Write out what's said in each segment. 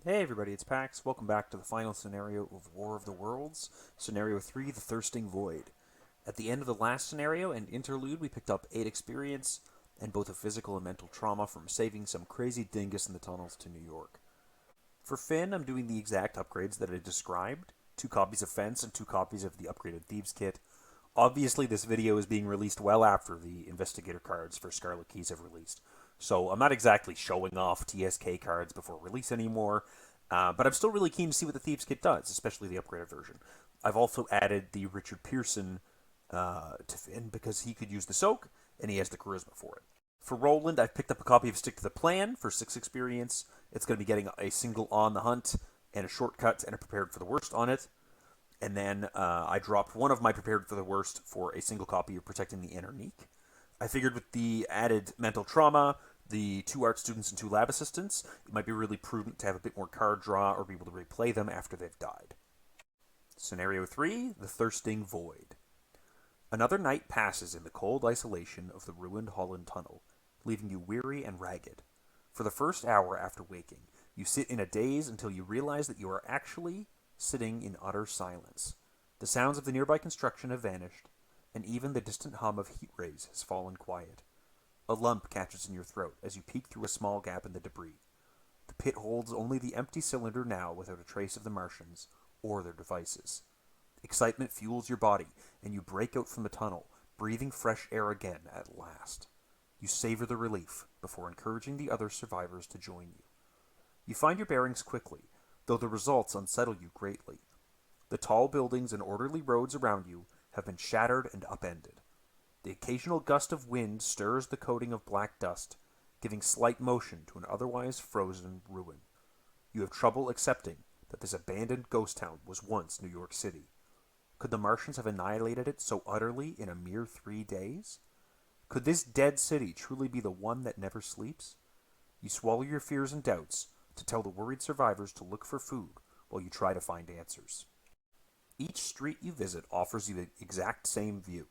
Hey everybody, it's Pax. Welcome back to the final scenario of War of the Worlds, Scenario 3, The Thirsting Void. At the end of the last scenario and interlude, we picked up 8 experience and both a physical and mental trauma from saving some crazy dingus in the tunnels to New York. For Finn, I'm doing the exact upgrades that I described, 2 copies of Fence and 2 copies of the upgraded Thieves Kit. Obviously, this video is being released well after the Investigator cards for Scarlet Keys have released. So I'm not exactly showing off TSK cards before release anymore, but I'm still really keen to see what the Thieves Kit does, especially the upgraded version. I've also added the Richard Pearson to Finn because he could use the soak, and he has the charisma for it. For Roland, I've picked up a copy of Stick to the Plan for 6 experience. It's going to be getting a single on the hunt, and a shortcut, and a prepared for the worst on it. And then I dropped one of my prepared for the worst for a single copy of Protecting the Inner Neek. I figured with the added mental trauma, the 2 art students and 2 lab assistants, it might be really prudent to have a bit more card draw or be able to replay them after they've died. Scenario 3, The Thirsting Void. Another night passes in the cold isolation of the ruined Holland Tunnel, leaving you weary and ragged. For the first hour after waking, you sit in a daze until you realize that you are actually sitting in utter silence. The sounds of the nearby construction have vanished, and even the distant hum of heat rays has fallen quiet. A lump catches in your throat as you peek through a small gap in the debris. The pit holds only the empty cylinder now without a trace of the Martians or their devices. Excitement fuels your body, and you break out from the tunnel, breathing fresh air again at last. You savor the relief before encouraging the other survivors to join you. You find your bearings quickly, though the results unsettle you greatly. The tall buildings and orderly roads around you have been shattered and upended. The occasional gust of wind stirs the coating of black dust, giving slight motion to an otherwise frozen ruin. You have trouble accepting that this abandoned ghost town was once New York City. Could the Martians have annihilated it so utterly in a mere 3 days? Could this dead city truly be the one that never sleeps? You swallow your fears and doubts to tell the worried survivors to look for food while you try to find answers. Each street you visit offers you the exact same view.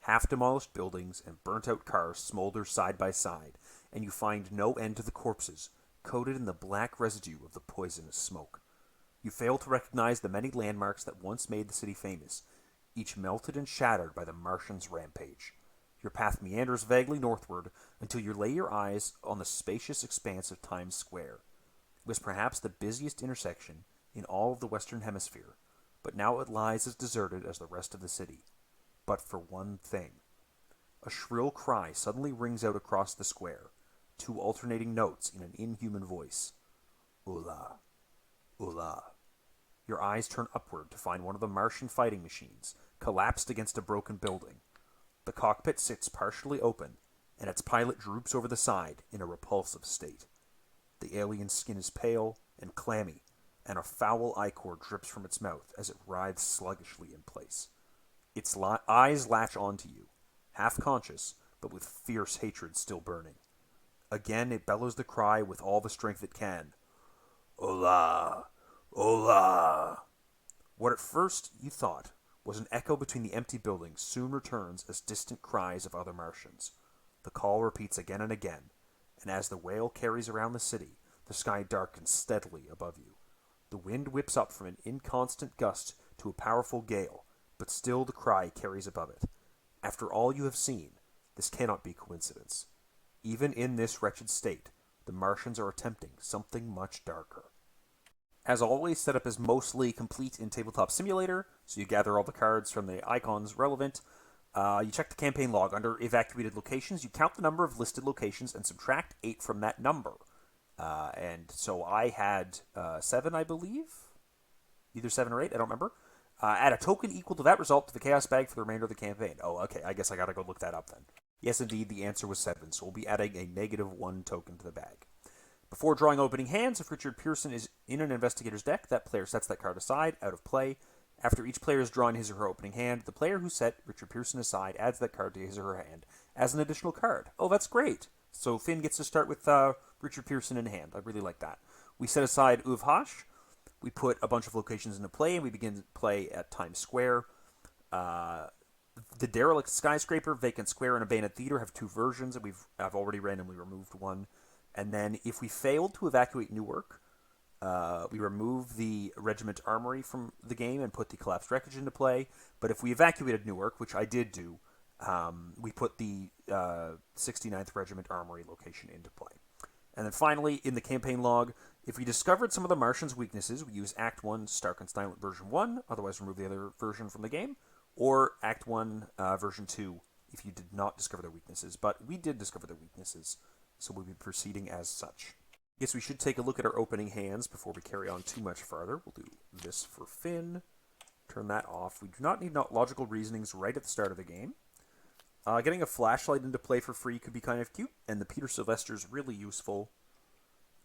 Half-demolished buildings and burnt-out cars smolder side by side, and you find no end to the corpses, coated in the black residue of the poisonous smoke. You fail to recognize the many landmarks that once made the city famous, each melted and shattered by the Martians' rampage. Your path meanders vaguely northward until you lay your eyes on the spacious expanse of Times Square. It was perhaps the busiest intersection in all of the Western Hemisphere, but now it lies as deserted as the rest of the city. But for one thing. A shrill cry suddenly rings out across the square, 2 alternating notes in an inhuman voice. Ula, ula. Your eyes turn upward to find one of the Martian fighting machines, collapsed against a broken building. The cockpit sits partially open, and its pilot droops over the side in a repulsive state. The alien's skin is pale and clammy, and a foul ichor drips from its mouth as it writhes sluggishly in place. Its eyes latch onto you, half-conscious, but with fierce hatred still burning. Again it bellows the cry with all the strength it can. Hola! Hola! What at first you thought was an echo between the empty buildings soon returns as distant cries of other Martians. The call repeats again and again, and as the wail carries around the city, the sky darkens steadily above you. The wind whips up from an inconstant gust to a powerful gale, but still the cry carries above it. After all you have seen, this cannot be coincidence. Even in this wretched state, the Martians are attempting something much darker. As always, setup is mostly complete in Tabletop Simulator, so you gather all the cards from the icons relevant. You check the campaign log. Under evacuated locations, you count the number of listed locations and subtract 8 from that number. And so I had 7, I believe? Either 7 or 8, I don't remember. Add a token equal to that result to the Chaos Bag for the remainder of the campaign. Oh, okay, I guess I gotta go look that up then. Yes, indeed, the answer was 7, so we'll be adding a -1 token to the bag. Before drawing opening hands, if Richard Pearson is in an investigator's deck, that player sets that card aside, out of play. After each player has drawn his or her opening hand, the player who set Richard Pearson aside adds that card to his or her hand as an additional card. Oh, that's great. So Finn gets to start with Richard Pearson in hand. I really like that. We set aside Uvhash. We put a bunch of locations into play, and we begin to play at Times Square. The Derelict Skyscraper, Vacant Square, and Abandoned Theater have 2 versions, and I've already randomly removed one. And then if we failed to evacuate Newark, We remove the regiment armory from the game and put the collapsed wreckage into play. But if we evacuated Newark, which I did do, we put the 69th Regiment armory location into play. And then finally, in the campaign log, if we discovered some of the Martians' weaknesses, we use Act 1 Stark and Silent version 1, otherwise remove the other version from the game, or Act 1 version 2 if you did not discover their weaknesses. But we did discover their weaknesses, so we'll be proceeding as such. I guess we should take a look at our opening hands before we carry on too much farther. We'll do this for Finn. Turn that off. We do not need logical reasonings right at the start of the game. Getting a flashlight into play for free could be kind of cute, and the Peter Sylvester's really useful.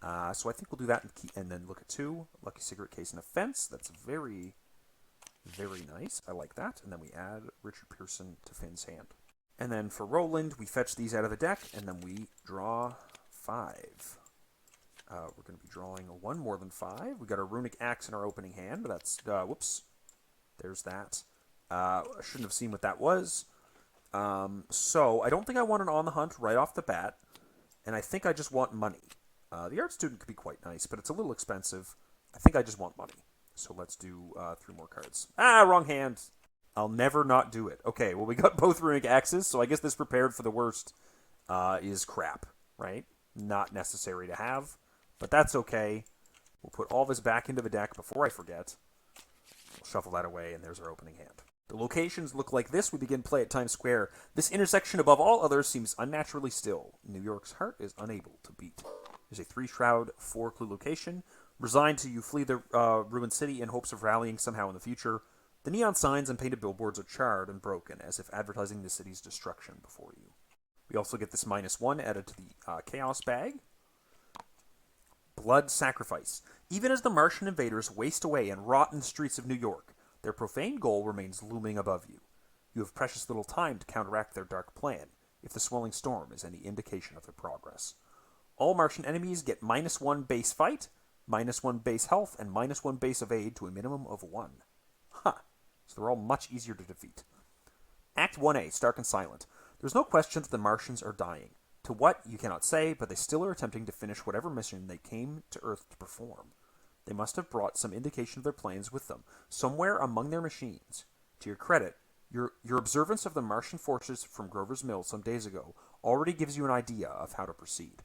So I think we'll do that and then look at 2. Lucky cigarette case and a fence. That's very, very nice. I like that. And then we add Richard Pearson to Finn's hand. And then for Roland, we fetch these out of the deck, and then we draw 5. We're going to be drawing one more than 5. We got a Runic Axe in our opening hand. That's, whoops. There's that. I shouldn't have seen what that was. So I don't think I want an On the Hunt right off the bat, and I think I just want money. The Art Student could be quite nice, but it's a little expensive. I think I just want money. So let's do 3 more cards. Ah, wrong hand. I'll never not do it. Okay, well, we got both Runic Axes, so I guess this prepared for the worst is crap, right? Not necessary to have, but that's okay. We'll put all this back into the deck before I forget. We'll shuffle that away, and there's our opening hand. The locations look like this. We begin play at Times Square. This intersection, above all others, seems unnaturally still. New York's heart is unable to beat. There's a 3-shroud, 4-clue location. Resigned to you flee the ruined city in hopes of rallying somehow in the future. The neon signs and painted billboards are charred and broken, as if advertising the city's destruction before you. We also get this -1 added to the Chaos bag. Blood Sacrifice. Even as the Martian invaders waste away and rot in the streets of New York, their profane goal remains looming above you. You have precious little time to counteract their dark plan, if the swelling storm is any indication of their progress. All Martian enemies get -1 base fight, -1 base health, and -1 base evade to a minimum of 1. Huh. So they're all much easier to defeat. Act 1A, Stark and Silent. There's no question that the Martians are dying. To what, you cannot say, but they still are attempting to finish whatever mission they came to Earth to perform. They must have brought some indication of their plans with them, somewhere among their machines. To your credit, your observance of the Martian forces from Grover's Mill some days ago already gives you an idea of how to proceed.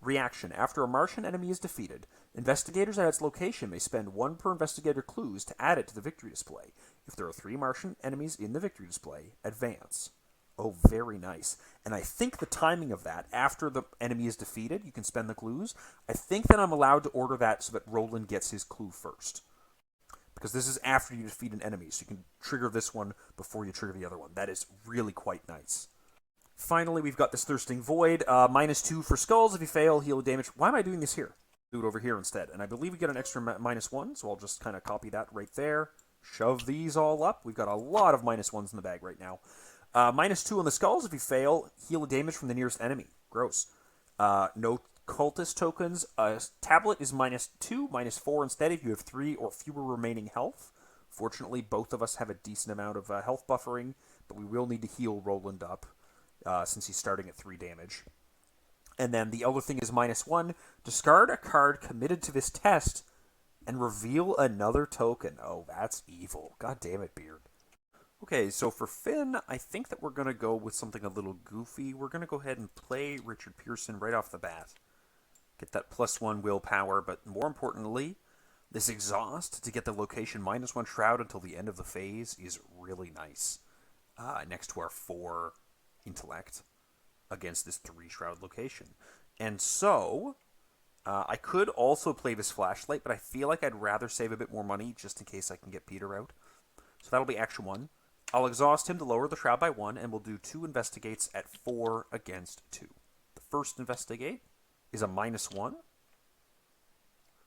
Reaction. After a Martian enemy is defeated, investigators at its location may spend 1 per investigator clues to add it to the victory display. If there are 3 Martian enemies in the victory display, advance. Oh, very nice. And I think the timing of that, after the enemy is defeated, you can spend the clues. I think that I'm allowed to order that so that Roland gets his clue first. Because this is after you defeat an enemy, so you can trigger this one before you trigger the other one. That is really quite nice. Finally, we've got this Thirsting Void. -2 for skulls. If you fail, heal damage. Why am I doing this here? Do it over here instead. And I believe we get an extra -1, so I'll just kind of copy that right there. Shove these all up. We've got a lot of -1s in the bag right now. -2 on the skulls. If you fail, heal damage from the nearest enemy. Gross. No cultist tokens. Tablet is -2, -4 instead if you have 3 or fewer remaining health. Fortunately, both of us have a decent amount of health buffering, but we will need to heal Roland up since he's starting at 3 damage. And then the other thing is -1. Discard a card committed to this test and reveal another token. Oh, that's evil. God damn it, Beard. Okay, so for Finn, I think that we're going to go with something a little goofy. We're going to go ahead and play Richard Pearson right off the bat. Get that +1 willpower, but more importantly, this exhaust to get the location -1 shroud until the end of the phase is really nice. Next to our 4 intellect against this 3 shroud location. And so, I could also play this flashlight, but I feel like I'd rather save a bit more money just in case I can get Peter out. So that'll be action 1. I'll exhaust him to lower the shroud by 1, and we'll do 2 investigates at 4 against 2. The first investigate is a -1.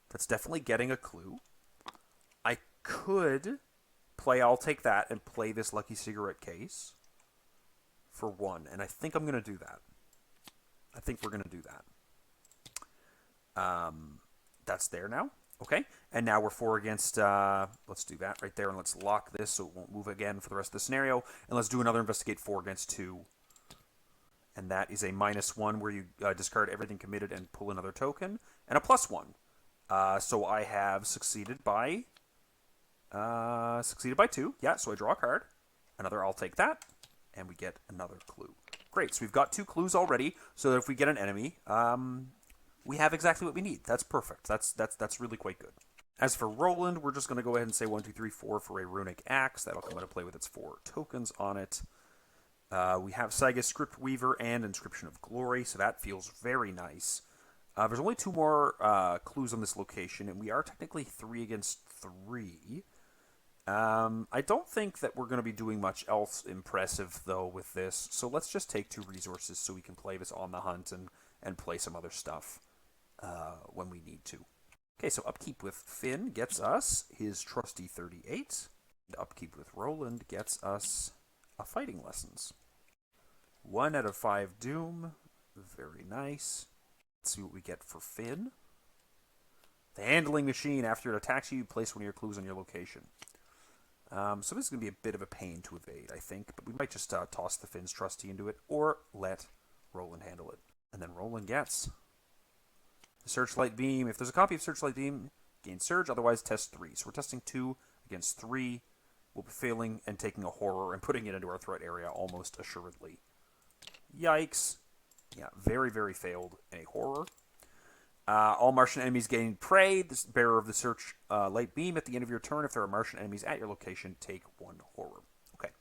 That's definitely getting a clue. I could play, I'll take that, and play this lucky cigarette case for 1, and I think I'm going to do that. I think we're going to do that. That's there now. Okay, and now we're 4 against, let's do that right there, and let's lock this so it won't move again for the rest of the scenario, and let's do another investigate 4 against 2, and that is a -1 where you discard everything committed and pull another token, and a +1. So I have succeeded by 2. Yeah, so I draw a card. Another, I'll take that. And we get another clue. Great, so we've got 2 clues already, so that if we get an enemy, we have exactly what we need. That's perfect. That's really quite good. As for Roland, we're just going to go ahead and say 1, 2, 3, 4 for a Runic Axe. That'll come into play with its 4 tokens on it. We have Saga Script Weaver and Inscription of Glory, so that feels very nice. There's only 2 more clues on this location, and we are technically 3 against 3. I don't think that we're going to be doing much else impressive, though, with this. So let's just take 2 resources so we can play this on the hunt and play some other stuff when we need to. Okay, so Upkeep with Finn gets us his trusty 38. And Upkeep with Roland gets us a Fighting Lessons. 1 out of 5 Doom. Very nice. Let's see what we get for Finn. The Handling Machine. After it attacks you, place one of your clues on your location. So this is going to be a bit of a pain to evade, I think. But we might just toss the Finn's Trusty into it, or let Roland handle it. And then Roland gets the Searchlight Beam. If there's a copy of Searchlight Beam, gain Surge. Otherwise, test 3. So we're testing 2 against 3. We'll be failing and taking a Horror and putting it into our threat area almost assuredly. Yikes. Yeah, very, very failed in a Horror. All Martian enemies gain Prey. The bearer of the Search Light Beam. At the end of your turn, if there are Martian enemies at your location, take 1 Horror. Okay.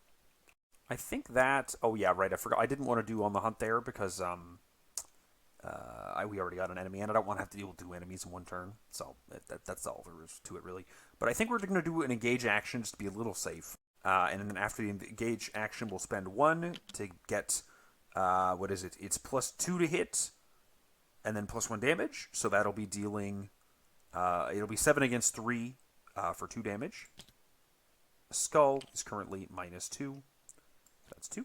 I think that... Oh, yeah, right. I forgot. I didn't want to do On the Hunt there because we already got an enemy, and I don't want to have to deal with 2 enemies in 1 turn. So that's all there is to it, really. But I think we're going to do an Engage action just to be a little safe. And then after the Engage action, we'll spend 1 to get... what is it? It's +2 to hit, and then +1 damage. So that'll be dealing... it'll be 7 against 3 for 2 damage. Skull is currently -2. That's 2.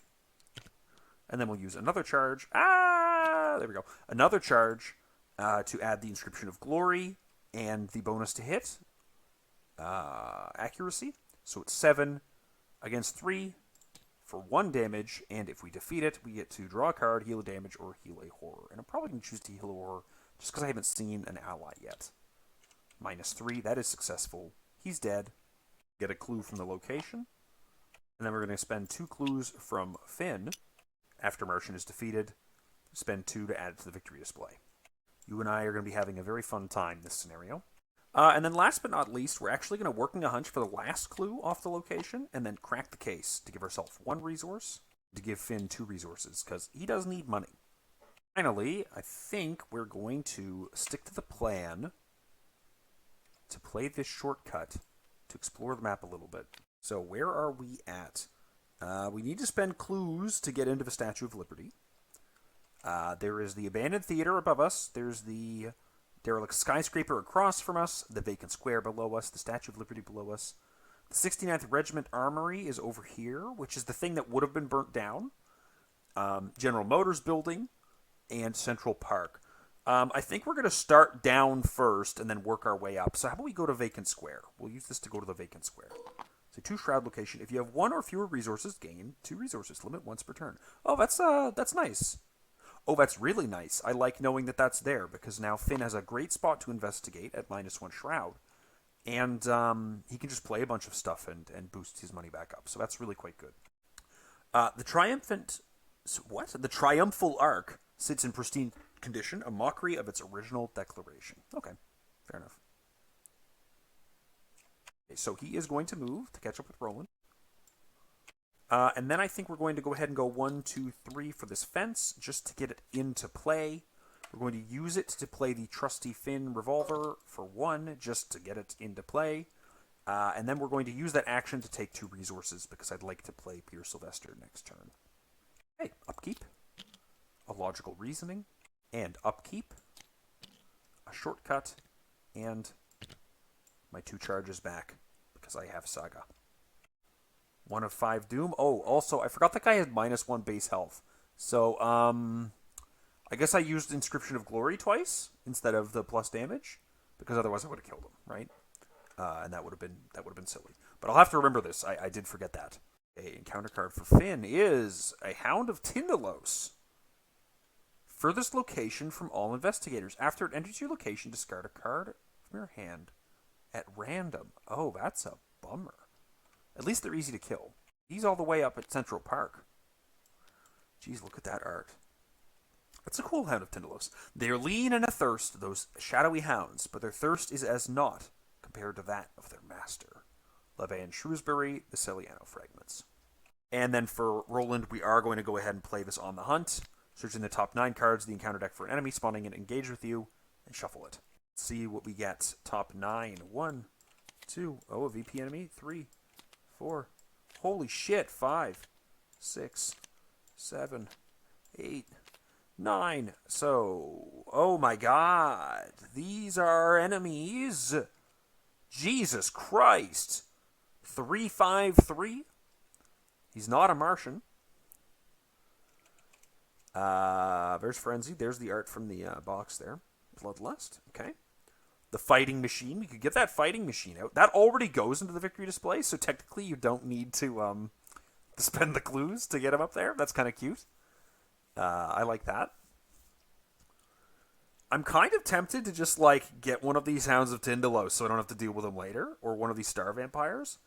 And then we'll use another charge. There we go. Another charge to add the Inscription of Glory and the bonus to hit. Accuracy. So it's 7 against 3 for 1 damage, and if we defeat it, we get to draw a card, heal a damage, or heal a horror. And I'm probably going to choose to heal a horror just because I haven't seen an ally yet. -3, that is successful. He's dead. Get a clue from the location. And then we're going to spend 2 clues from Finn. After Martian is defeated, spend 2 to add it to the victory display. You and I are going to be having a very fun time in this scenario. And then last but not least, we're actually going to working a hunch for the last clue off the location, and then crack the case to give ourselves 1 resource, to give Finn 2 resources, because he does need money. Finally, I think we're going to stick to the plan to play this shortcut to explore the map a little bit. So where are we at? We need to spend clues to get into the Statue of Liberty. There is the Abandoned Theater above us. There's the Derelict Skyscraper across from us. The Vacant Square below us. The Statue of Liberty below us. The 69th Regiment Armory is over here, which is the thing that would have been burnt down. General Motors Building. And Central Park. I think we're going to start down first and then work our way up. So how about we go to Vacant Square? We'll use this to go to the Vacant Square. So 2 Shroud location. If you have 1 or fewer resources, gain 2 resources. Limit once per turn. Oh, that's nice. Oh, that's really nice. I like knowing that that's there, because now Finn has a great spot to investigate at -1 Shroud. And he can just play a bunch of stuff and boost his money back up. So that's really quite good. The Triumphal Arc sits in pristine condition, a mockery of its original declaration. Okay, fair enough. Okay, so he is going to move to catch up with Roland. And then I think we're going to go ahead and go 1, 2, 3 for this fence, just to get it into play. We're going to use it to play the trusty Finn revolver for 1, just to get it into play. And then we're going to use that action to take 2 resources, because I'd like to play Pierre Sylvester next turn. Okay, upkeep, a logical reasoning, and upkeep, a shortcut, and my 2 charges back, because I have Saga. 1 of 5 Doom. Oh, also, I forgot that guy had -1 base health. So, I guess I used Inscription of Glory twice instead of the plus damage, because otherwise I would have killed him, right? And that would have been silly. But I'll have to remember this. I did forget that. A encounter card for Finn is a Hound of Tindalos. Furthest location from all investigators. After it enters your location, discard a card from Nightmare Hand at random. Oh, that's a bummer. At least they're easy to kill. He's all the way up at Central Park. Jeez, look at that art. That's a cool Hound of Tindalos. They are lean and athirst, those shadowy hounds, but their thirst is as naught compared to that of their master. Levan Shrewsbury, the Celiano Fragments. And then for Roland, we are going to go ahead and play this on the hunt. Searching the top 9 cards of the encounter deck for an enemy, spawning and engage with you, and shuffle it. Let's see what we get. Top 9. 1, 2. Oh, a VP enemy. 3, 4. Holy shit. 5, 6, 7, 8, 9. So, oh my god. These are enemies. Jesus Christ. 3, 5, 3. He's not a Martian. There's Frenzy. There's the art from the box there. Bloodlust. Okay. The Fighting Machine. We could get that Fighting Machine out. That already goes into the victory display, so technically you don't need to spend the clues to get him up there. That's kind of cute. I like that. I'm kind of tempted to just, like, get one of these Hounds of Tindalos so I don't have to deal with them later, or one of these Star Vampires.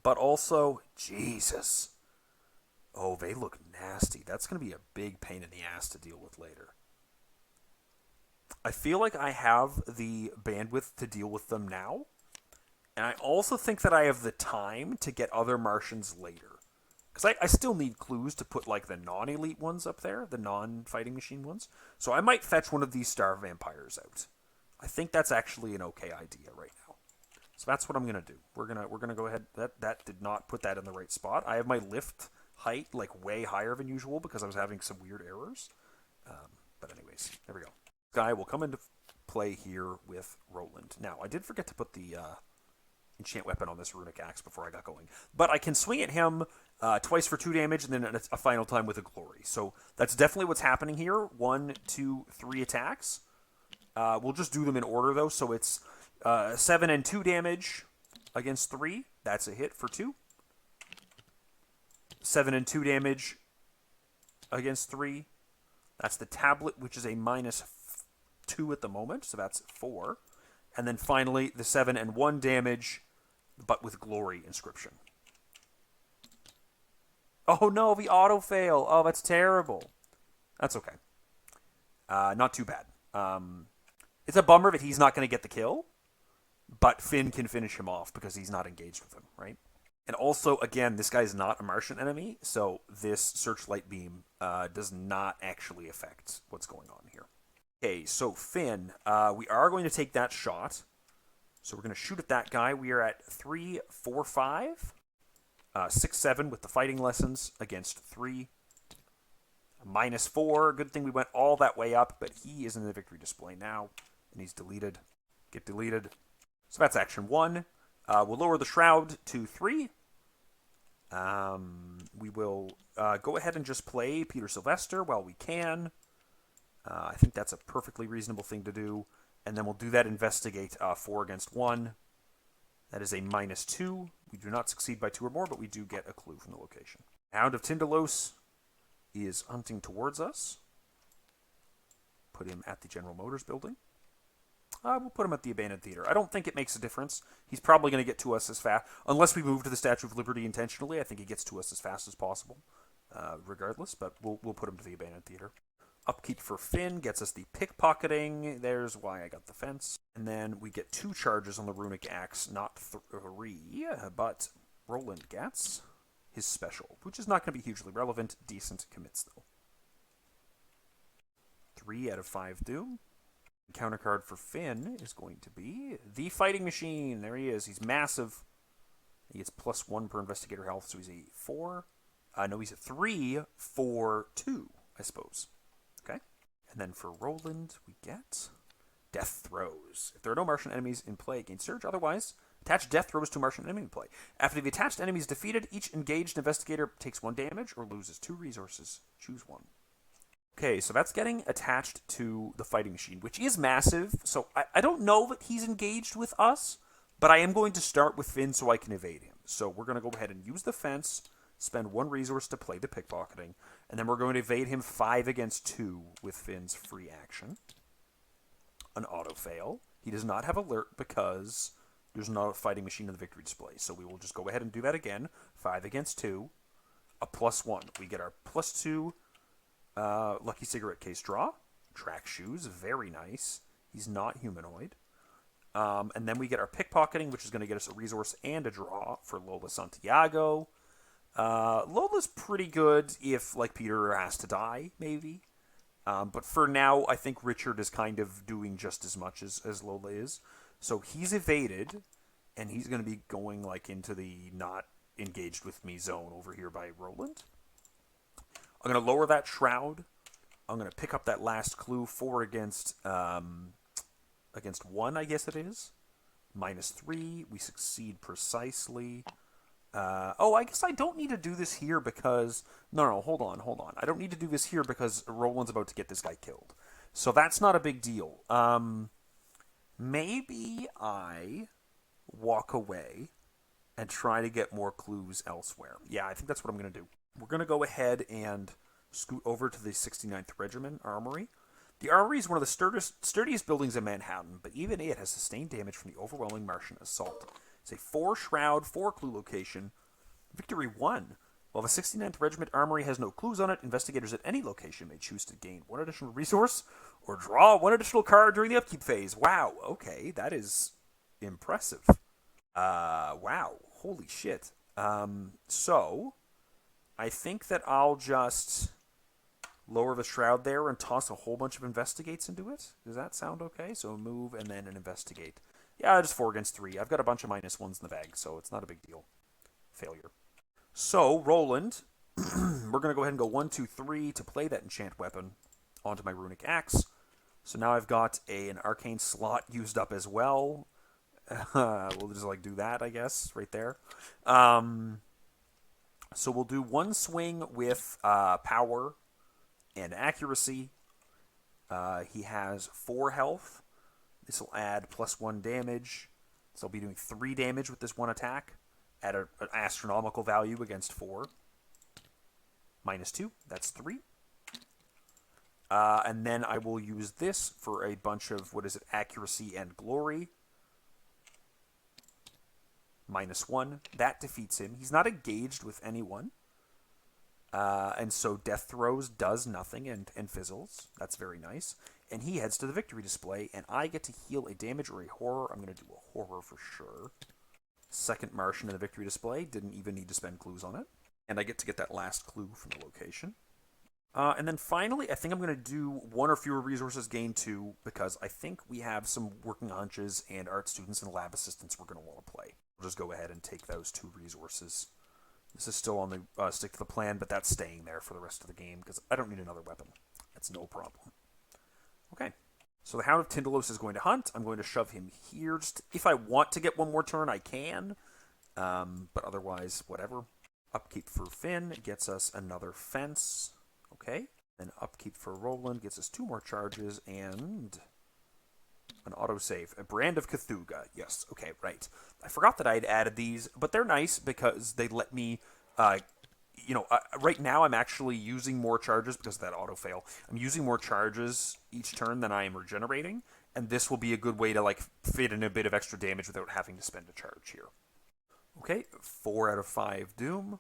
But also, Jesus. Oh, they look nasty. That's going to be a big pain in the ass to deal with later. I feel like I have the bandwidth to deal with them now. And I also think that I have the time to get other Martians later. Because I still need clues to put, like, the non-elite ones up there. The non-fighting machine ones. So I might fetch one of these Star Vampires out. I think that's actually an okay idea right now. So that's what I'm going to do. We're gonna go ahead. That did not put that in the right spot. I have my lift height like way higher than usual because I was having some weird errors. But anyways, there we go. Guy will come into play here with Roland. Now, I did forget to put the enchant weapon on this Runic axe before I got going. But I can swing at him twice for 2 damage and then a final time with a glory. So that's definitely what's happening here. 1, 2, 3 attacks. We'll just do them in order though. So it's 7 and 2 damage against 3. That's a hit for 2. 7 and 2 damage against 3. That's the tablet, which is a -2 at the moment, so that's 4. And then finally, the 7 and 1 damage, but with glory inscription. Oh no, the auto fail. Oh, that's terrible. That's okay. Not too bad. It's a bummer that he's not going to get the kill, but Finn can finish him off because he's not engaged with him, right? And also, again, this guy's not a Martian enemy, so this Searchlight Beam does not actually affect what's going on here. Okay, so Finn, we are going to take that shot. So we're going to shoot at that guy. We are at 3, 4, 5. 6, 7 with the fighting lessons against 3. -4. Good thing we went all that way up, but he is in the victory display now, and he's deleted. Get deleted. So that's action 1. We'll lower the Shroud to 3. We will go ahead and just play Peter Sylvester while we can. I think that's a perfectly reasonable thing to do. And then we'll do that investigate 4 against 1. That is a -2. We do not succeed by 2 or more, but we do get a clue from the location. Hound of Tindalos is hunting towards us. Put him at the General Motors building. We'll put him at the Abandoned Theater. I don't think it makes a difference. He's probably going to get to us as fast. Unless we move to the Statue of Liberty intentionally, I think he gets to us as fast as possible. Regardless, but we'll put him to the Abandoned Theater. Upkeep for Finn gets us the pickpocketing. There's why I got the fence. And then we get 2 charges on the Runic Axe, not 3. But Roland gets his special, which is not going to be hugely relevant. Decent commits, though. 3 out of 5 Doom. Counter card for Finn is going to be the Fighting Machine. There he is. He's massive. He gets +1 per investigator health, so he's a 4. No, he's a 3 for 2, I suppose. Okay. And then for Roland, we get Death Throes. If there are no Martian enemies in play, gain Surge. Otherwise, attach Death Throes to Martian enemy in play. After the attached enemy is defeated, each engaged investigator takes 1 damage or loses 2 resources. Choose 1. Okay, so that's getting attached to the Fighting Machine, which is massive. So I don't know that he's engaged with us, but I am going to start with Finn so I can evade him. So we're going to go ahead and use the fence, spend 1 resource to play the pickpocketing, and then we're going to evade him 5 against 2 with Finn's free action. An auto fail. He does not have alert because there's not a fighting machine in the victory display. So we will just go ahead and do that again. 5 against 2. A +1. We get our +2 lucky cigarette case draw. Track shoes. Very nice. He's not humanoid. And then we get our pickpocketing, which is going to get us a resource and a draw for Lola Santiago. Lola's pretty good if, like, Peter has to die, maybe. But for now, I think Richard is kind of doing just as much as Lola is. So he's evaded, and he's going to be going, like, into the not engaged with me zone over here by Roland. I'm going to lower that shroud. I'm going to pick up that last clue. 4 against 1, I guess it is. -3. We succeed precisely. I guess I don't need to do this here because... No, hold on. I don't need to do this here because Roland's about to get this guy killed. So that's not a big deal. Maybe I walk away and try to get more clues elsewhere. Yeah, I think that's what I'm going to do. We're going to go ahead and scoot over to the 69th Regiment Armory. The Armory is one of the sturdiest buildings in Manhattan, but even it has sustained damage from the overwhelming Martian assault. It's a 4 shroud, 4 clue location. Victory 1. While the 69th Regiment Armory has no clues on it, investigators at any location may choose to gain 1 additional resource or draw 1 additional card during the upkeep phase. Wow, okay, that is impressive. Wow, holy shit. So, I think that I'll just lower the shroud there and toss a whole bunch of investigates into it. Does that sound okay? So move and then an investigate. Yeah, just 4 against 3. I've got a bunch of -1s in the bag, so it's not a big deal. Failure. So, Roland, we're going to go ahead and go 1, 2, 3 to play that enchant weapon onto my Runic Axe. So now I've got an arcane slot used up as well. We'll just do that, I guess, right there. So we'll do 1 swing with power and accuracy. He has 4 health. This will add +1 damage. So I'll be doing 3 damage with this 1 attack at an astronomical value against 4. -2, that's 3. And then I will use this for a bunch of, accuracy and glory. -1, that defeats him. He's not engaged with anyone. And so Death Throws does nothing and fizzles. That's very nice. And he heads to the victory display, and I get to heal a damage or a horror. I'm going to do a horror for sure. Second Martian in the victory display. Didn't even need to spend clues on it. And I get to get that last clue from the location. And then finally, I think I'm going to do 1 or fewer resources, gain 2, because I think we have some working hunches and art students and lab assistants we're going to want to play. We'll just go ahead and take those 2 resources. This is still on the stick to the plan, but that's staying there for the rest of the game because I don't need another weapon. That's no problem. Okay, so the Hound of Tindalos is going to hunt. I'm going to shove him here. Just if I want to get 1 more turn, I can. But otherwise, whatever. Upkeep for Finn gets us another fence. Okay, then upkeep for Roland gets us 2 more charges and an autosave. A Brand of Cthulhu. Yes, okay, right. I forgot that I had added these, but they're nice because they let me, right now I'm actually using more charges because of that auto-fail. I'm using more charges each turn than I am regenerating, and this will be a good way to, fit in a bit of extra damage without having to spend a charge here. Okay, 4 out of 5 Doom.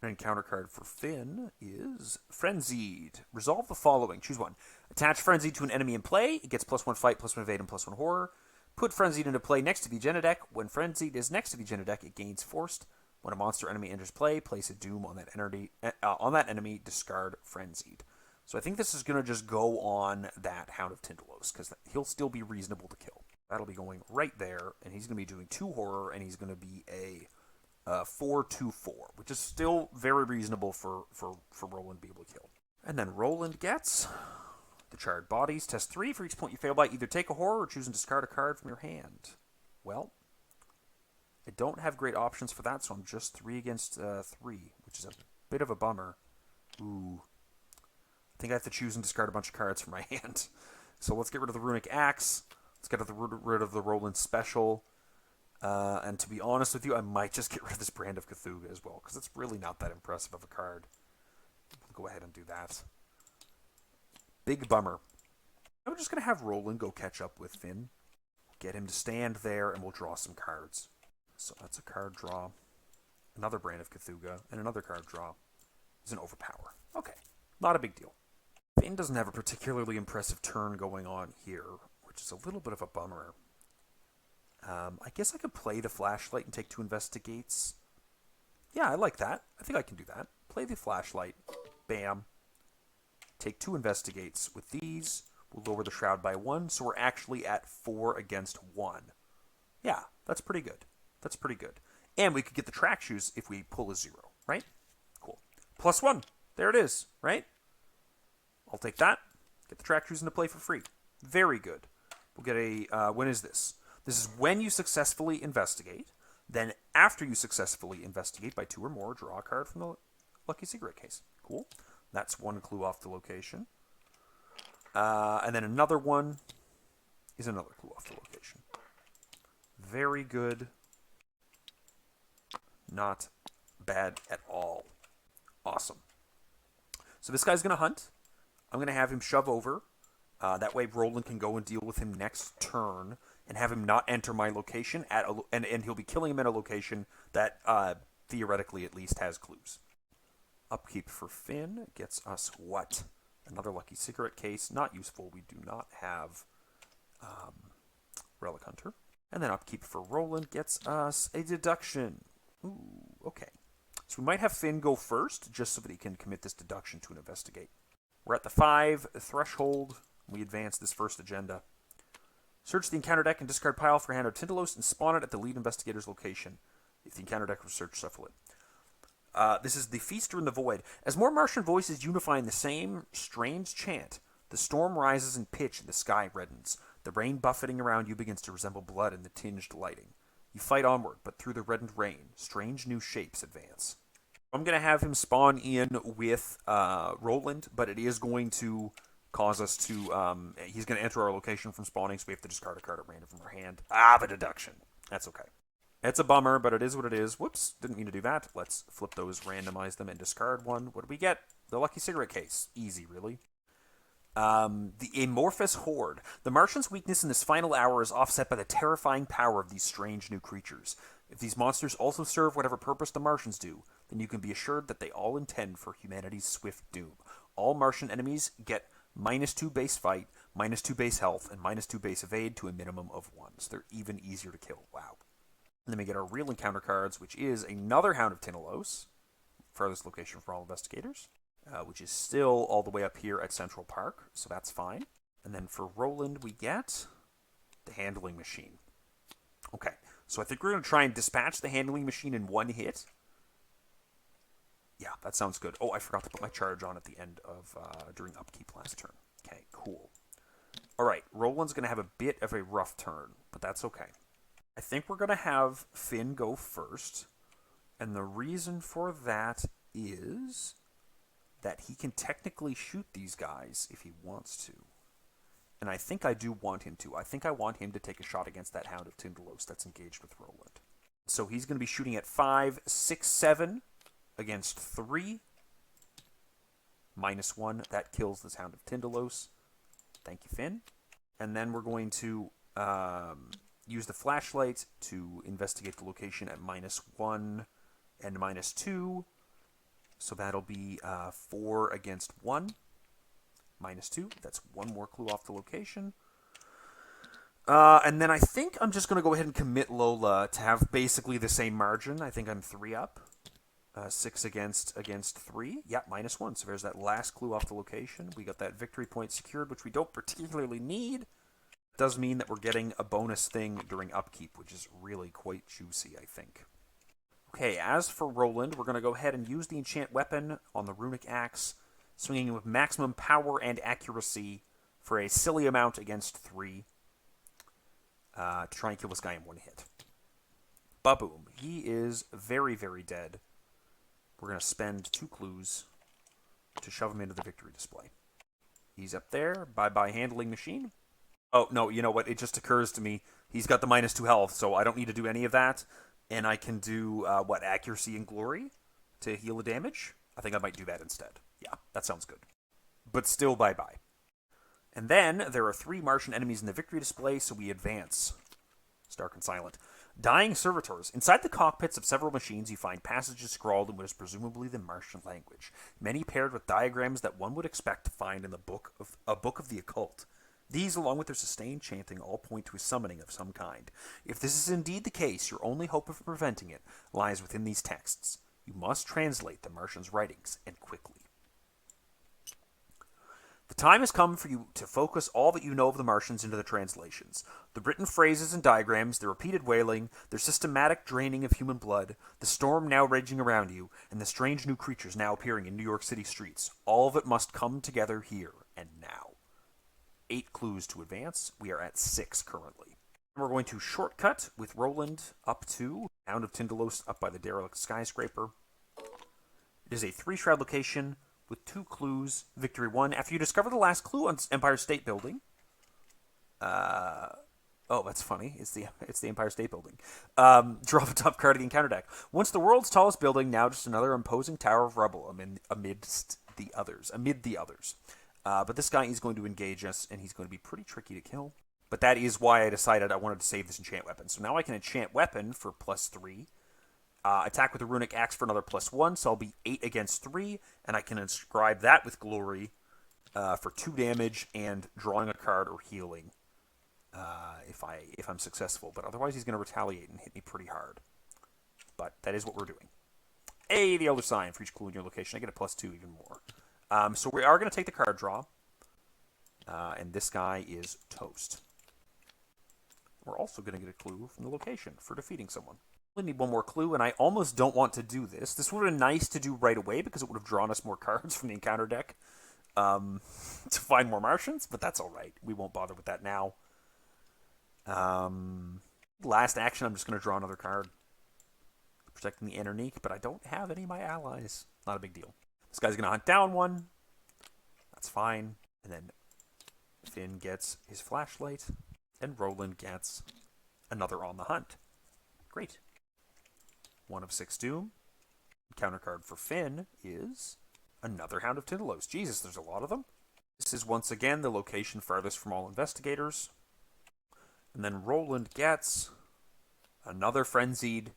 An encounter card for Finn is Frenzied. Resolve the following. Choose 1. Attach Frenzied to an enemy in play. It gets +1 fight, +1 evade, and +1 horror. Put Frenzied into play next to the agenda deck. When Frenzied is next to the agenda deck, it gains Forced. When a monster enemy enters play, place a Doom on that enemy. Discard Frenzied. So I think this is going to just go on that Hound of Tindalos because he'll still be reasonable to kill. That'll be going right there, and he's going to be doing 2 horror, and he's going to be a 4/2/4, which is still very reasonable for Roland to be able to kill. And then Roland gets the Charred Bodies. Test 3. For each point you fail by, either take a horror or choose and discard a card from your hand. Well, I don't have great options for that, so I'm just 3 against 3, which is a bit of a bummer. Ooh. I think I have to choose and discard a bunch of cards from my hand. So let's get rid of the Runic Axe. Let's get rid of the Roland Special. And to be honest with you, I might just get rid of this Brand of Cthulhu as well, because it's really not that impressive of a card. We'll go ahead and do that. Big bummer. I'm just going to have Roland go catch up with Finn. Get him to stand there, and we'll draw some cards. So that's a card draw. Another Brand of Cthulhu, and another card draw. Is an overpower. Okay, not a big deal. Finn doesn't have a particularly impressive turn going on here, which is a little bit of a bummer. I guess I could play the Flashlight and take 2 Investigates. Yeah, I like that. I think I can do that. Play the Flashlight. Bam. Take 2 Investigates. With these, we'll lower the Shroud by 1, so we're actually at 4 against 1. Yeah, that's pretty good. That's pretty good. And we could get the Track Shoes if we pull a 0, right? Cool. +1. There it is, right? I'll take that. Get the Track Shoes into play for free. Very good. We'll get a... when is this? This is when you successfully investigate. Then after you successfully investigate by 2 or more, draw a card from the Lucky Cigarette Case. Cool. That's 1 clue off the location. And then another one is another clue off the location. Very good. Not bad at all. Awesome. So this guy's going to hunt. I'm going to have him shove over. That way Roland can go and deal with him next turn and have him not enter my location and he'll be killing him in a location that theoretically at least has clues. Upkeep for Finn gets us what? Another Lucky Cigarette Case. Not useful. We do not have Relic Hunter. And then upkeep for Roland gets us a deduction. Ooh, okay. So we might have Finn go first, just so that he can commit this deduction to an investigate. We're at the 5 threshold. We advance this first agenda. Search the encounter deck and discard pile for Hand of Tindalos and spawn it at the lead investigator's location. If the encounter deck was searched, shuffle it. This is the Feaster in the Void. As more Martian voices unify in the same strange chant, the storm rises in pitch and the sky reddens. The rain buffeting around you begins to resemble blood in the tinged lighting. You fight onward, but through the reddened rain, strange new shapes advance. I'm going to have him spawn in with Roland, but it is going to cause us to... he's going to enter our location from spawning, so we have to discard a card at random from our hand. The deduction. That's okay. It's a bummer, but it is what it is. Whoops, didn't mean to do that. Let's flip those, randomize them, and discard one. What do we get? The Lucky Cigarette Case. Easy, really. The Amorphous Horde. The Martian's weakness in this final hour is offset by the terrifying power of these strange new creatures. If these monsters also serve whatever purpose the Martians do, then you can be assured that they all intend for humanity's swift doom. All Martian enemies get -2 base fight, -2 base health, and -2 base evade to a minimum of 1. So they're even easier to kill. Wow. And then we get our real encounter cards, which is another Hound of Tindalos, farthest location for all investigators, which is still all the way up here at Central Park, so that's fine. And then for Roland, we get the Handling Machine. Okay, so I think we're going to try and dispatch the Handling Machine in 1 hit. Yeah, that sounds good. Oh, I forgot to put my charge on at the end of, during upkeep last turn. Okay, cool. All right, Roland's going to have a bit of a rough turn, but that's okay. I think we're going to have Finn go first, and the reason for that is that he can technically shoot these guys if he wants to. And I think I do want him to. I think I want him to take a shot against that Hound of Tindalos that's engaged with Roland. So he's going to be shooting at 5, 6, 7 against 3. -1. That kills this Hound of Tindalos. Thank you, Finn. And then we're going to use the Flashlight to investigate the location at -1 and -2. So that'll be 4 against 1. -2. That's 1 more clue off the location. And then I think I'm just going to go ahead and commit Lola to have basically the same margin. I think I'm 3 up. 6 against 3. Yeah, -1. So there's that last clue off the location. We got that victory point secured, which we don't particularly need. It does mean that we're getting a bonus thing during upkeep, which is really quite juicy, I think. Okay, as for Roland, we're going to go ahead and use the enchant weapon on the Runic Axe, swinging with maximum power and accuracy for a silly amount against 3 to try and kill this guy in 1 hit. Ba-boom. He is very, very dead. We're going to spend 2 clues to shove him into the victory display. He's up there. Bye-bye Handling Machine. Oh, no, you know what? It just occurs to me. He's got the -2 health, so I don't need to do any of that. And I can do, Accuracy and Glory to heal the damage? I think I might do that instead. Yeah, that sounds good. But still bye-bye. And then there are 3 Martian enemies in the victory display, so we advance. It's dark and silent. Dying servitors. Inside the cockpits of several machines, you find passages scrawled in what is presumably the Martian language, many paired with diagrams that one would expect to find in the book of the occult. These, along with their sustained chanting, all point to a summoning of some kind. If this is indeed the case, your only hope of preventing it lies within these texts. You must translate the Martians' writings, and quickly. The time has come for you to focus all that you know of the Martians into the translations. The written phrases and diagrams, the repeated wailing, their systematic draining of human blood, the storm now raging around you, and the strange new creatures now appearing in New York City streets. All of it must come together here and now. 8 clues to advance. We are at 6 currently. We're going to shortcut with Roland up to Hound of Tindalos up by the derelict skyscraper. It is a 3-shroud location with 2 clues. Victory 1. After you discover the last clue on Empire State Building. Oh, that's funny. It's the Empire State Building. Draw the top card again, counter deck. Once the world's tallest building, now just another imposing tower of rubble amidst the others. But this guy is going to engage us, and he's going to be pretty tricky to kill. But that is why I decided I wanted to save this enchant weapon. So now I can enchant weapon for +3. Attack with the Runic Axe for another +1, so I'll be 8 against 3, and I can inscribe that with Glory for 2 damage and drawing a card or healing if I'm successful. But otherwise he's going to retaliate and hit me pretty hard. But that is what we're doing. Hey, the Elder Sign. For each clue in your location, I get a +2 even more. So we are going to take the card draw. And this guy is toast. We're also going to get a clue from the location for defeating someone. We need one more clue, and I almost don't want to do this. This would have been nice to do right away because it would have drawn us more cards from the encounter deck to find more Martians, but that's all right. We won't bother with that now. Last action, I'm just going to draw another card. Protecting the Runic, but I don't have any of my allies. Not a big deal. This guy's going to hunt down one. That's fine. And then Finn gets his flashlight, and Roland gets another on the hunt. Great. 1 of 6 doom. Counter card for Finn is another Hound of Tindalos. Jesus, there's a lot of them. This is once again the location farthest from all investigators. And then Roland gets another Frenzied.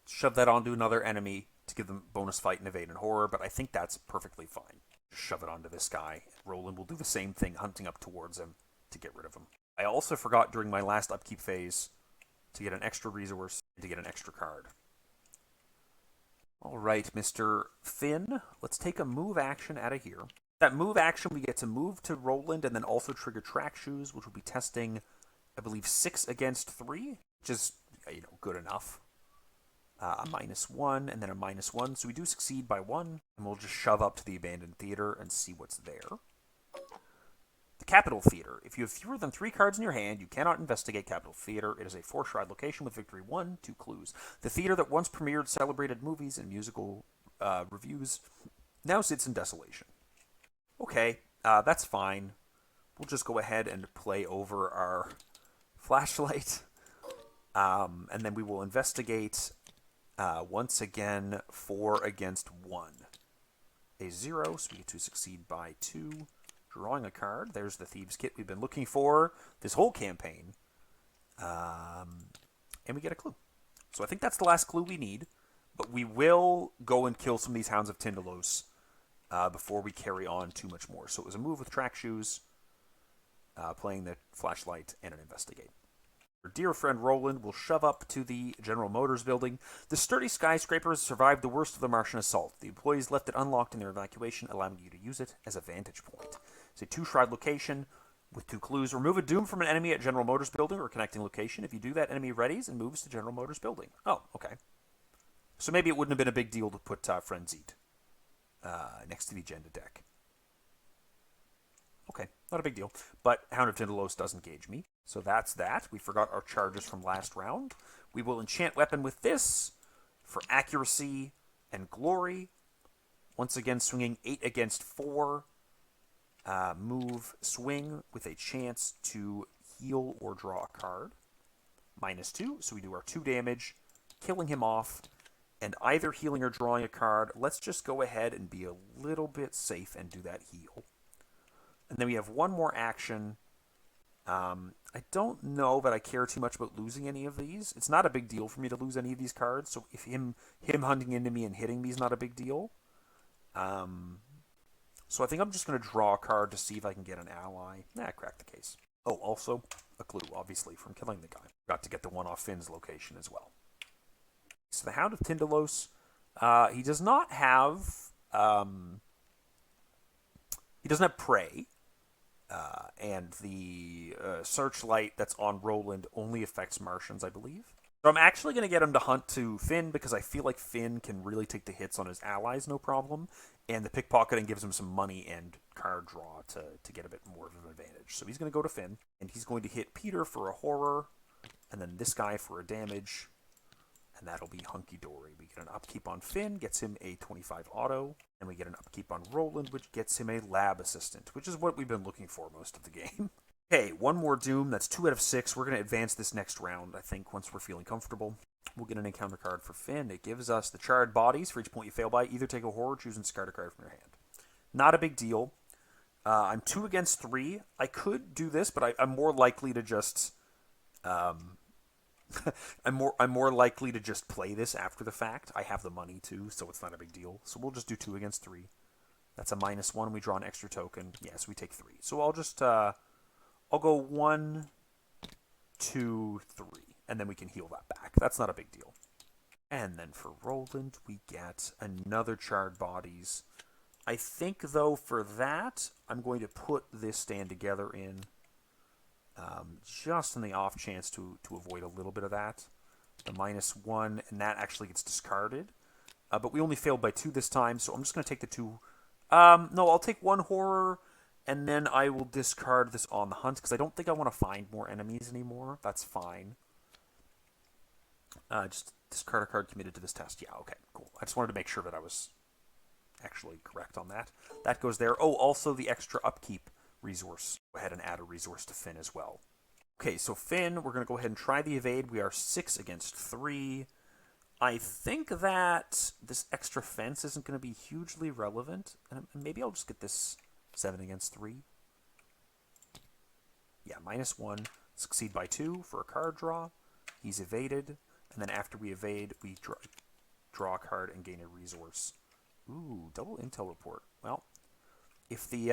Shove that onto another enemy to give them bonus fight and evade and horror, but I think that's perfectly fine. Shove it onto this guy. Roland will do the same thing, hunting up towards him to get rid of him. I also forgot during my last upkeep phase to get an extra resource and to get an extra card. Alright, Mr. Finn, let's take a move action out of here. That move action, we get to move to Roland and then also trigger Track Shoes, which will be testing, I believe, 6 against 3, which is, good enough. A -1 and then a -1, so we do succeed by 1, and we'll just shove up to the abandoned theater and see what's there. The Capitol Theater. If you have fewer than 3 cards in your hand, you cannot investigate Capitol Theater. It is a 4-shroud location with Victory 1, 2 clues. The theater that once premiered celebrated movies and musical reviews now sits in desolation. Okay, that's fine. We'll just go ahead and play over our flashlight. And then we will investigate once again 4 against 1. A 0, so we get to succeed by 2. Drawing a card. There's the Thieves Kit we've been looking for this whole campaign. And we get a clue. So I think that's the last clue we need. But we will go and kill some of these Hounds of Tindalos before we carry on too much more. So it was a move with Track Shoes, playing the flashlight, and an investigate. Our dear friend Roland will shove up to the General Motors building. The sturdy skyscraper has survived the worst of the Martian assault. The employees left it unlocked in their evacuation, allowing you to use it as a vantage point. It's a 2-shroud location with 2 clues. Remove a doom from an enemy at General Motors building or connecting location. If you do that, enemy readies and moves to General Motors building. Oh, okay. So maybe it wouldn't have been a big deal to put Frenzied next to the agenda deck. Okay, not a big deal. But Hound of Tindalos does engage me. So that's that. We forgot our charges from last round. We will enchant weapon with this for accuracy and glory. Once again, swinging 8 against 4. Move, swing with a chance to heal or draw a card. -2, so we do our 2 damage, killing him off, and either healing or drawing a card. Let's just go ahead and be a little bit safe and do that heal. And then we have one more action I don't know that I care too much about losing any of these. It's not a big deal for me to lose any of these cards, so if him hunting into me and hitting me is not a big deal. So I think I'm just going to draw a card to see if I can get an ally. Crack the case. Oh, also, a clue, obviously, from killing the guy. Got to get the one off Finn's location as well. So the Hound of Tyndalos, he does not have... he doesn't have prey. And the searchlight that's on Roland only affects Martians, I believe. So I'm actually going to get him to hunt to Finn because I feel like Finn can really take the hits on his allies, no problem. And the pickpocketing gives him some money and card draw to get a bit more of an advantage. So he's going to go to Finn, and he's going to hit Peter for a horror, and then this guy for a damage, and that'll be hunky-dory. We get an upkeep on Finn, gets him a 25 auto, and we get an upkeep on Roland, which gets him a lab assistant, which is what we've been looking for most of the game. Okay, one more Doom. That's 2 out of 6. We're going to advance this next round, I think, once we're feeling comfortable. We'll get an encounter card for Finn. It gives us the Charred Bodies. For each point you fail by, either take a horror or choose and discard a card from your hand. Not a big deal. I'm 2 against 3. I could do this, but I'm more likely to just... I'm more likely to just play this after the fact. I have the money too, so it's not a big deal. So we'll just do 2 against 3. That's a -1. We draw an extra token. Yes, we take 3. So I'll just I'll go 1, 2, 3, and then we can heal that back. That's not a big deal. And then for Roland, we get another Charred Bodies. I think, though, for that, I'm going to put this stand together in just in the off chance to avoid a little bit of that. The -1, and that actually gets discarded. But we only failed by 2 this time, so I'm just going to take the 2. No, I'll take 1 horror, and then I will discard this on the hunt, because I don't think I want to find more enemies anymore. That's fine. Just discard a card committed to this test. Yeah, okay, cool. I just wanted to make sure that I was actually correct on that. That goes there. Oh, also the extra upkeep resource. Go ahead and add a resource to Finn as well. Okay, so Finn, we're going to go ahead and try the evade. We are 6 against 3. I think that this extra fence isn't going to be hugely relevant. And maybe I'll just get this 7 against 3. Yeah, -1. Succeed by 2 for a card draw. He's evaded. And then after we evade, we draw a card and gain a resource. Ooh, double intel report. Well, if the...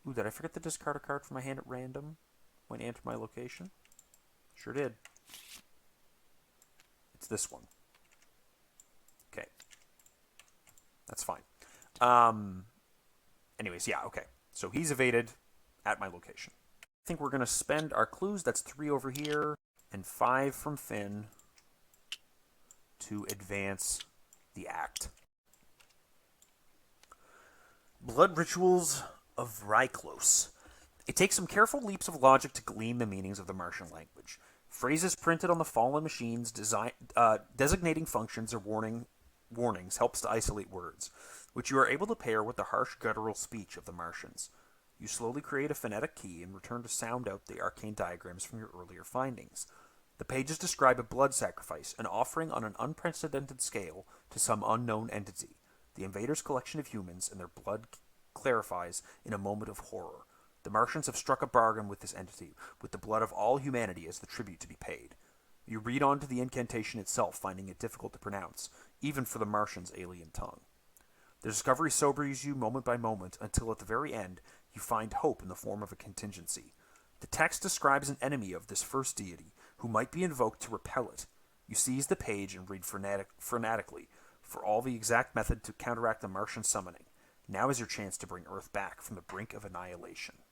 Ooh, did I forget to discard a card from my hand at random when I enter my location? Sure did. It's this one. Okay. That's fine. Anyways, yeah, okay. So he's evaded at my location. I think we're going to spend our clues. That's 3 over here and 5 from Finn to advance the act. Blood Rituals of Ryklos. It takes some careful leaps of logic to glean the meanings of the Martian language. Phrases printed on the fallen machines designating functions or warnings helps to isolate words, which you are able to pair with the harsh guttural speech of the Martians. You slowly create a phonetic key and return to sound out the arcane diagrams from your earlier findings. The pages describe a blood sacrifice, an offering on an unprecedented scale to some unknown entity. The invaders' collection of humans and their blood clarifies in a moment of horror. The Martians have struck a bargain with this entity, with the blood of all humanity as the tribute to be paid. You read on to the incantation itself, finding it difficult to pronounce, even for the Martians' alien tongue. The discovery sobers you moment by moment, until at the very end, you find hope in the form of a contingency. The text describes an enemy of this first deity, who might be invoked to repel it. You seize the page and read frenetically, for all the exact method to counteract the Martian summoning. Now is your chance to bring Earth back from the brink of annihilation.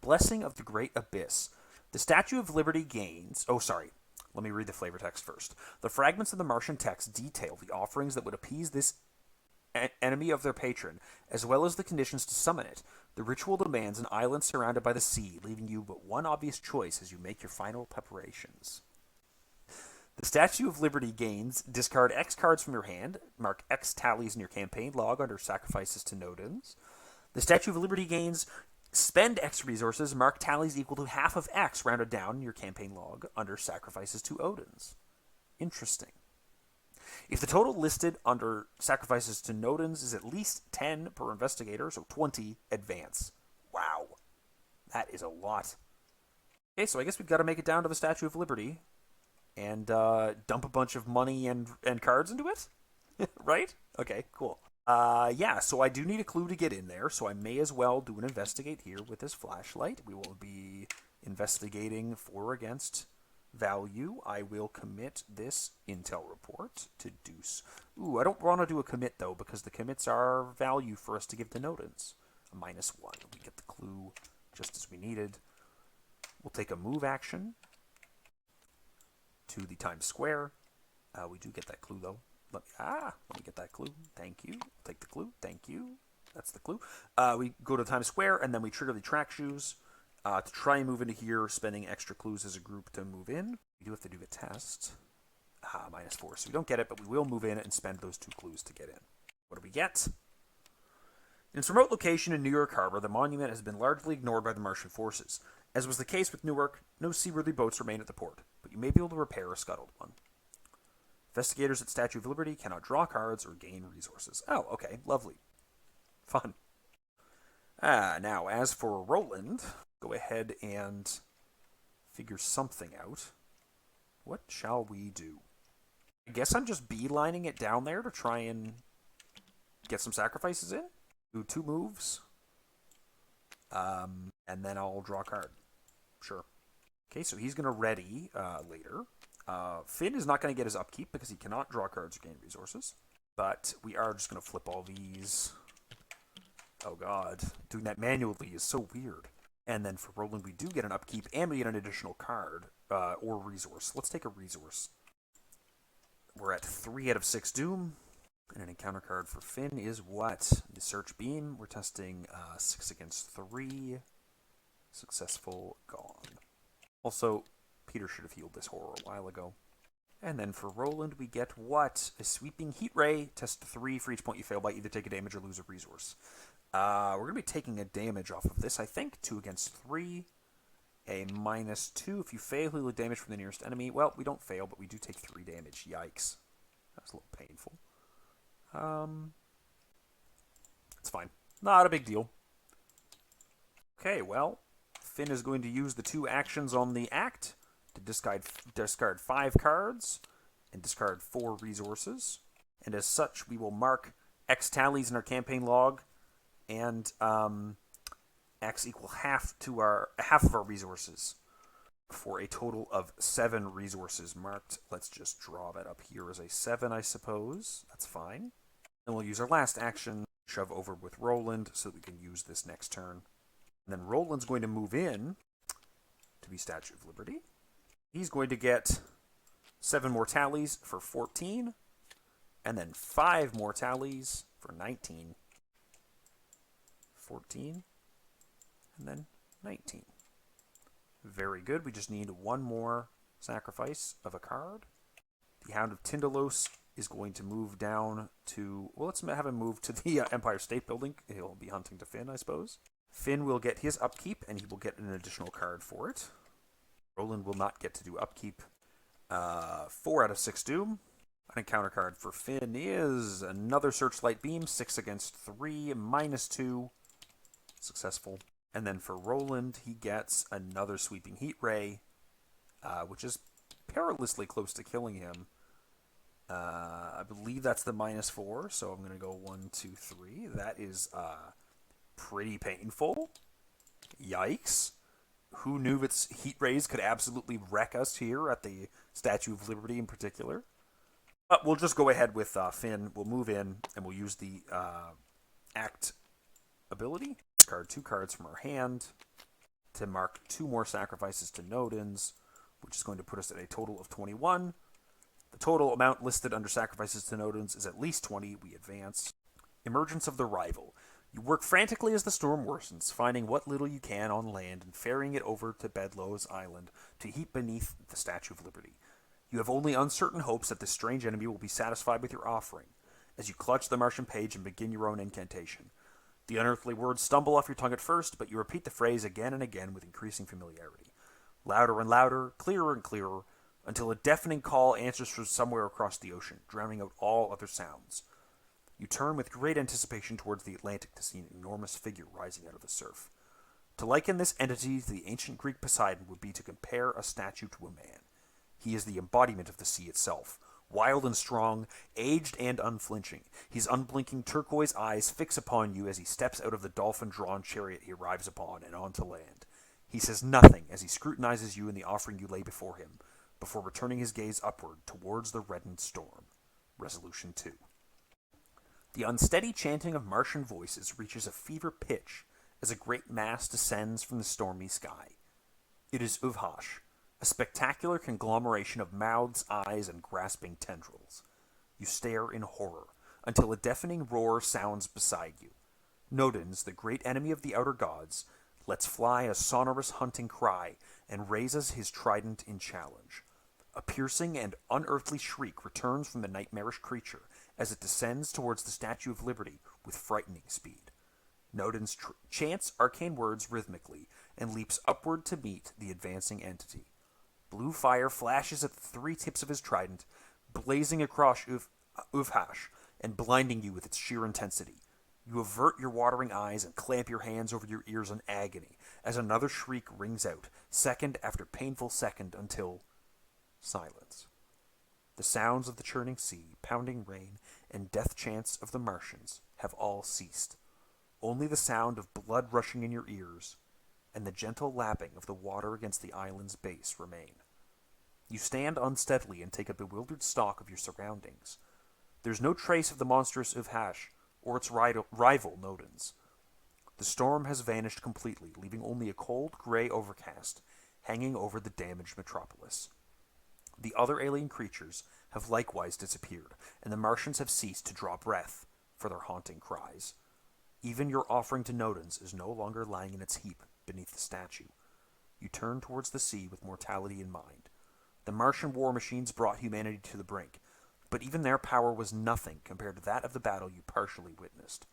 Blessing of the Great Abyss. The Statue of Liberty gains... Oh, sorry. Let me read the flavor text first. The fragments of the Martian text detail the offerings that would appease this enemy of their patron, as well as the conditions to summon it. The ritual demands an island surrounded by the sea, leaving you but one obvious choice as you make your final preparations. The Statue of Liberty gains, discard X cards from your hand, mark X tallies in your campaign log under sacrifices to Nodens. The Statue of Liberty gains, spend X resources, mark tallies equal to half of X rounded down in your campaign log under sacrifices to Odins. Interesting. If the total listed under sacrifices to Nodens is at least 10 per investigator, so 20, advance. Wow. That is a lot. Okay, so I guess we've got to make it down to the Statue of Liberty and dump a bunch of money and cards into it, right? Okay, cool. Yeah, so I do need a clue to get in there, so I may as well do an investigate here with this flashlight. We will be investigating for or against value. I will commit this intel report to deuce. Ooh, I don't want to do a commit, though, because the commits are value for us to give to Nodens. A -1. We get the clue just as we needed. We'll take a move action to the Times Square. We do get that clue, though. Let me get that clue. Thank you. Take the clue. Thank you. That's the clue. We go to Times Square, and then we trigger the track shoes to try and move into here, spending extra clues as a group to move in. We do have to do the test. -4. So we don't get it, but we will move in and spend those 2 clues to get in. What do we get? In its remote location in New York Harbor, the monument has been largely ignored by the Martian forces. As was the case with Newark, no seaworthy boats remain at the port, but you may be able to repair a scuttled one. Investigators at Statue of Liberty cannot draw cards or gain resources. Oh, okay, lovely. Fun. Now, as for Roland, go ahead and figure something out. What shall we do? I guess I'm just beelining it down there to try and get some sacrifices in. Do 2 moves. And then I'll draw a card. Sure. Okay, so he's going to ready later. Finn is not going to get his upkeep because he cannot draw cards or gain resources. But we are just going to flip all these. Oh god. Doing that manually is so weird. And then for Roland, we do get an upkeep and we get an additional card or resource. Let's take a resource. We're at 3 out of 6 Doom. And an encounter card for Finn is what? The Search Beam. We're testing 6 against 3. Successful, gone. Also, Peter should have healed this horror a while ago. And then for Roland, we get what? A Sweeping Heat Ray. Test 3 for each point you fail by. Either take a damage or lose a resource. We're going to be taking a damage off of this, I think. 2 against 3. A -2. If you fail, heal damage from the nearest enemy. Well, we don't fail, but we do take 3 damage. Yikes. That's a little painful. It's fine. Not a big deal. Okay, well, Finn is going to use the 2 actions on the act to discard 5 cards and discard 4 resources. And as such, we will mark X tallies in our campaign log, and X equal half of our resources for a total of 7 resources marked. Let's just draw that up here as a 7, I suppose. That's fine. And we'll use our last action, shove over with Roland, so that we can use this next turn. And then Roland's going to move in to the Statue of Liberty. He's going to get 7 more tallies for 14, and then 5 more tallies for 19. 14, and then 19. Very good. We just need 1 more sacrifice of a card. The Hound of Tyndalos is going to move down to... Well, let's have him move to the Empire State Building. He'll be hunting to Finn, I suppose. Finn will get his upkeep, and he will get an additional card for it. Roland will not get to do upkeep. 4 out of 6 Doom. An encounter card for Finn is another Searchlight Beam. 6 against 3, -2. Successful. And then for Roland, he gets another Sweeping Heat Ray, which is perilously close to killing him. I believe that's the -4, so I'm going to go 1, 2, 3. That is pretty painful. Yikes. Who knew that heat rays could absolutely wreck us here at the Statue of Liberty in particular? But we'll just go ahead with Finn. We'll move in, and we'll use the Act ability. Discard 2 cards from our hand to mark 2 more sacrifices to Nodens, which is going to put us at a total of 21. The total amount listed under sacrifices to Nodens is at least 20. We advance. Emergence of the Rival. You work frantically as the storm worsens, finding what little you can on land and ferrying it over to Bedloe's Island to heap beneath the Statue of Liberty. You have only uncertain hopes that this strange enemy will be satisfied with your offering, as you clutch the Martian page and begin your own incantation. The unearthly words stumble off your tongue at first, but you repeat the phrase again and again with increasing familiarity. Louder and louder, clearer and clearer, until a deafening call answers from somewhere across the ocean, drowning out all other sounds. You turn with great anticipation towards the Atlantic to see an enormous figure rising out of the surf. To liken this entity to the ancient Greek Poseidon would be to compare a statue to a man. He is the embodiment of the sea itself, wild and strong, aged and unflinching. His unblinking turquoise eyes fix upon you as he steps out of the dolphin-drawn chariot he arrives upon and onto land. He says nothing as he scrutinizes you and the offering you lay before him, before returning his gaze upward towards the reddened storm. Resolution 2. The unsteady chanting of Martian voices reaches a fever pitch as a great mass descends from the stormy sky. It is Uvhash, a spectacular conglomeration of mouths, eyes, and grasping tendrils. You stare in horror until a deafening roar sounds beside you. Nodens, the great enemy of the outer gods, lets fly a sonorous hunting cry and raises his trident in challenge. A piercing and unearthly shriek returns from the nightmarish creature as it descends towards the Statue of Liberty with frightening speed. Nodens chants arcane words rhythmically and leaps upward to meet the advancing entity. Blue fire flashes at the three tips of his trident, blazing across Uvhash and blinding you with its sheer intensity. You avert your watering eyes and clamp your hands over your ears in agony as another shriek rings out, second after painful second, until silence. The sounds of the churning sea, pounding rain, and death chants of the Martians have all ceased. Only the sound of blood rushing in your ears and the gentle lapping of the water against the island's base remain. You stand unsteadily and take a bewildered stock of your surroundings. There's no trace of the monstrous Uvhash or its rival Nodens. The storm has vanished completely, leaving only a cold gray overcast hanging over the damaged metropolis. The other alien creatures have likewise disappeared, and the Martians have ceased to draw breath for their haunting cries. Even your offering to Nodens is no longer lying in its heap beneath the statue. You turn towards the sea with mortality in mind. The Martian war machines brought humanity to the brink, but even their power was nothing compared to that of the battle you partially witnessed.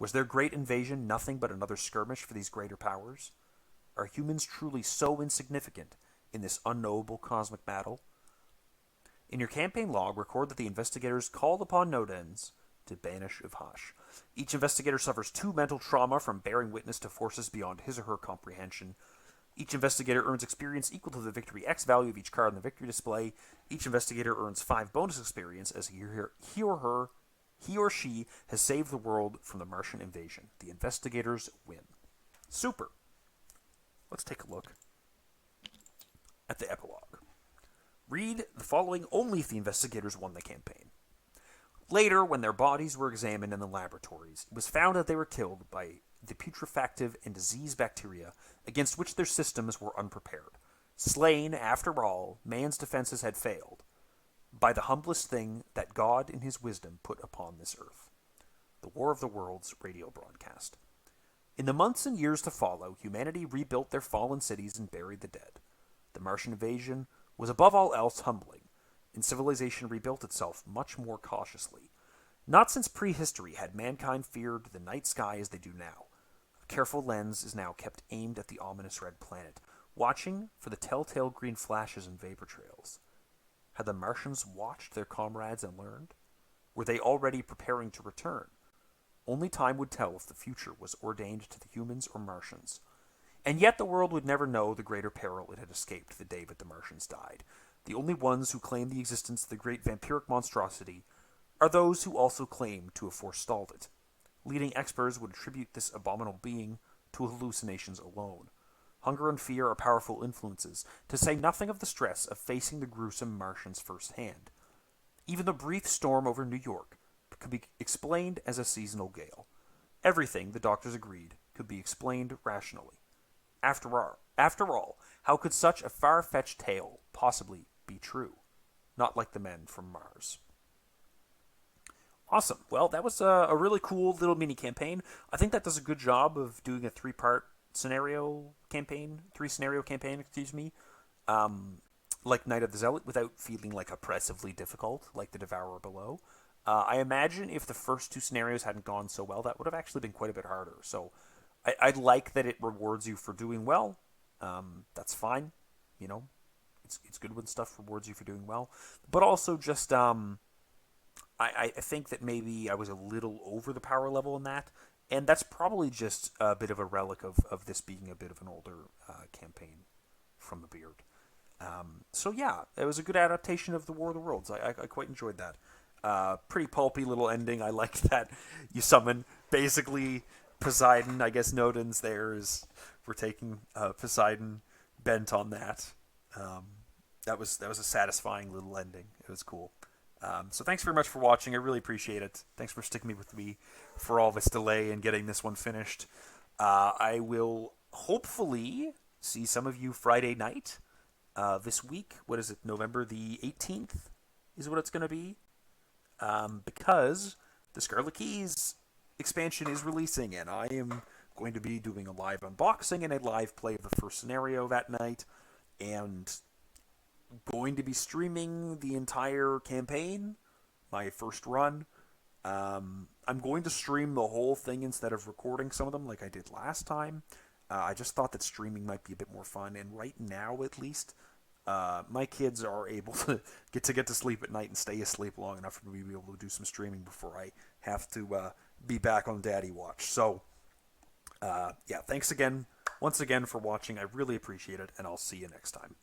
Was their great invasion nothing but another skirmish for these greater powers? Are humans truly so insignificant in this unknowable cosmic battle? In your campaign log, record that the investigators called upon Nodens to banish Uvhash. Each investigator suffers 2 mental trauma from bearing witness to forces beyond his or her comprehension. Each investigator earns experience equal to the victory X value of each card in the victory display. Each investigator earns 5 bonus experience as he or she has saved the world from the Martian invasion. The investigators win. Super. Let's take a look at the epilogue. Read the following only if the investigators won the campaign. Later, when their bodies were examined in the laboratories, it was found that they were killed by the putrefactive and disease bacteria against which their systems were unprepared. Slain, after all, man's defenses had failed, by the humblest thing that God in his wisdom put upon this earth. The War of the Worlds radio broadcast. In the months and years to follow, humanity rebuilt their fallen cities and buried the dead. The Martian invasion was above all else humbling, and civilization rebuilt itself much more cautiously. Not since prehistory had mankind feared the night sky as they do now. A careful lens is now kept aimed at the ominous red planet, watching for the telltale green flashes and vapor trails. Had the Martians watched their comrades and learned? Were they already preparing to return? Only time would tell if the future was ordained to the humans or Martians. And yet the world would never know the greater peril it had escaped the day that the Martians died. The only ones who claim the existence of the great vampiric monstrosity are those who also claim to have forestalled it. Leading experts would attribute this abominable being to hallucinations alone. Hunger and fear are powerful influences, to say nothing of the stress of facing the gruesome Martians firsthand. Even the brief storm over New York could be explained as a seasonal gale. Everything, the doctors agreed, could be explained rationally. After all, how could such a far-fetched tale possibly be true? Not like the men from Mars. Awesome. Well, that was a really cool little mini campaign. I think that does a good job of doing a three-scenario campaign, like Night of the Zealot, without feeling like oppressively difficult, like The Devourer Below. I imagine if the first 2 scenarios hadn't gone so well, that would have actually been quite a bit harder. So I like that it rewards you for doing well. That's fine. You know, it's good when stuff rewards you for doing well. But also just, I think that maybe I was a little over the power level in that. And that's probably just a bit of a relic of this being a bit of an older campaign from the Beard. So yeah, it was a good adaptation of the War of the Worlds. I quite enjoyed that. Pretty pulpy little ending. I liked that you summon basically Poseidon. I guess Nodin's there is we're taking Poseidon bent on that. Um, that was a satisfying little ending. It was cool. So thanks very much for watching. I really appreciate it. Thanks for sticking with me for all this delay and getting this one finished. I will hopefully see some of you Friday night this week. What is it? November the 18th is what it's going to be. Because the Scarlet Keys expansion is releasing, and I am going to be doing a live unboxing and a live play of the first scenario that night, and going to be streaming the entire campaign, my first run. I'm going to stream the whole thing instead of recording some of them like I did last time. I just thought that streaming might be a bit more fun, and right now, at least, my kids are able to get to sleep at night and stay asleep long enough for me to be able to do some streaming before I have to be back on Daddy Watch. So, yeah, thanks again, once again, for watching. I really appreciate it, and I'll see you next time.